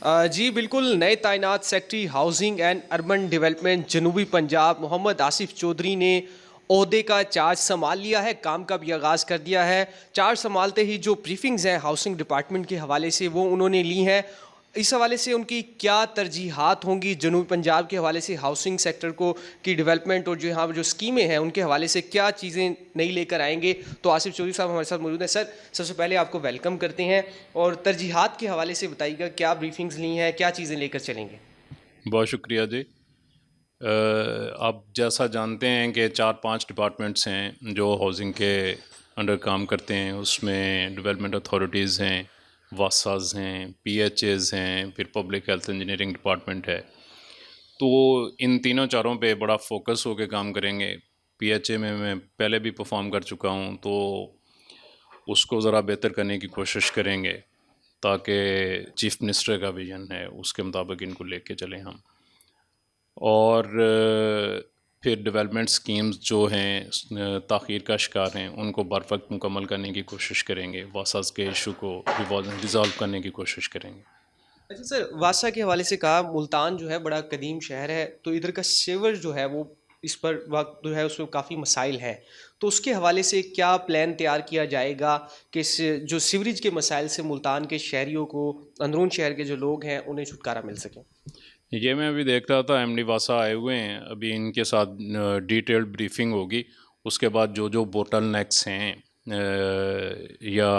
जी बिल्कुल, नए तैनात secretary housing and urban development जनूबी पंजाब मोहम्मद आसिफ चौधरी ने ओहदे का चार्ज संभाल लिया है, काम का भी आगाज़ कर दिया है। चार्ज संभालते ही जो ब्रीफिंग्स हैं हाउसिंग डिपार्टमेंट के हवाले से वो उन्होंने ली हैं। इस हवाले से उनकी क्या तरजीहात होंगी जनूबी पंजाब के हवाले से हाउसिंग सेक्टर को की डेवलपमेंट, और जो यहाँ पर जो स्कीमें हैं उनके हवाले से क्या चीज़ें नई लेकर आएंगे, तो आसिफ चौधरी साहब हमारे साथ मौजूद हैं। सर, सबसे पहले आपको वेलकम करते हैं और तरजीहात के हवाले से बताइएगा क्या ब्रीफिंग्स ली हैं, क्या चीज़ें लेकर चलेंगे। बहुत शुक्रिया जी। आप जैसा जानते हैं कि 4-5 डिपार्टमेंट्स हैं जो हाउसिंग के अंडर काम करते हैं। उसमें डेवलपमेंट अथॉरिटीज़ हैं, वासाज हैं, पीएचएज़ हैं, फिर पब्लिक हेल्थ इंजीनियरिंग डिपार्टमेंट है। तो इन तीनों चारों पे बड़ा फोकस होकर काम करेंगे। पीएचए में मैं पहले भी परफॉर्म कर चुका हूँ, तो उसको ज़रा बेहतर करने की कोशिश करेंगे ताकि चीफ मिनिस्टर का विजन है उसके मुताबिक इनको लेके चलें हम। और फिर डेवलपमेंट स्कीम्स जो हैं ताख़ीर का शिकार हैं उनको बर वक्त मुकम्मल करने की कोशिश करेंगे। वासास के इशू को रिज़ॉल्व करने की कोशिश करेंगे। अच्छा सर, वासा के हवाले से कहा, मुल्तान जो है बड़ा कदीम शहर है, तो इधर का सीवर जो है वो इस पर वक्त जो है उसमें काफ़ी मसाइल हैं, तो उसके हवाले से क्या प्लान तैयार किया जाएगा कि जो सीवरेज के मसाइल से मुल्तान के शहरियों को, अंदरून शहर के जो लोग हैं उन्हें छुटकारा मिल सके। ये मैं अभी देख रहा था, एमडी वासा आए हुए हैं, अभी इनके साथ डिटेल्ड ब्रीफिंग होगी। उसके बाद जो जो बोटल नेक्स हैं या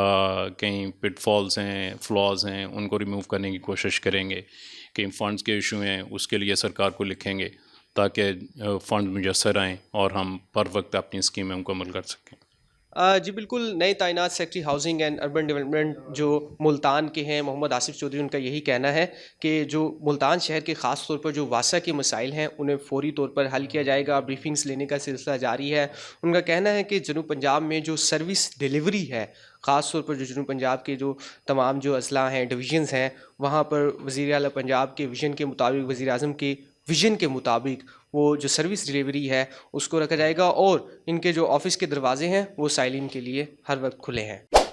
कहीं पिटफॉल्स हैं, फ्लॉज हैं, उनको रिमूव करने की कोशिश करेंगे। कहीं फ़ंड्स के इशू हैं उसके लिए सरकार को लिखेंगे ताकि फ़ंड मुयस्सर आएँ और हम पर वक्त अपनी स्कीमें मुकम्मल कर सकें। जी बिल्कुल, नए तैनात secretary housing and urban development जो मुल्तान के हैं मोहम्मद आसिफ चौधरी, उनका यही कहना है कि जो मुल्तान शहर के ख़ास तौर पर जो वासा के मसाइल हैं उन्हें फ़ौरी तौर पर हल किया जाएगा। ब्रीफिंग्स लेने का सिलसिला जारी है। उनका कहना है कि जनूब पंजाब में जो सर्विस डिलीवरी है, ख़ास तौर पर जो जनूब पंजाब के जो तमाम जो अजला हैं, डिवीज़न्स हैं, वहाँ पर वज़ीर आला पंजाब के विज़न के मुताबिक, वज़ीर आज़म के विज़न के मुताबिक वो जो सर्विस डिलीवरी है उसको रखा जाएगा, और इनके जो ऑफिस के दरवाजे हैं वो साइलिन के लिए हर वक्त खुले हैं।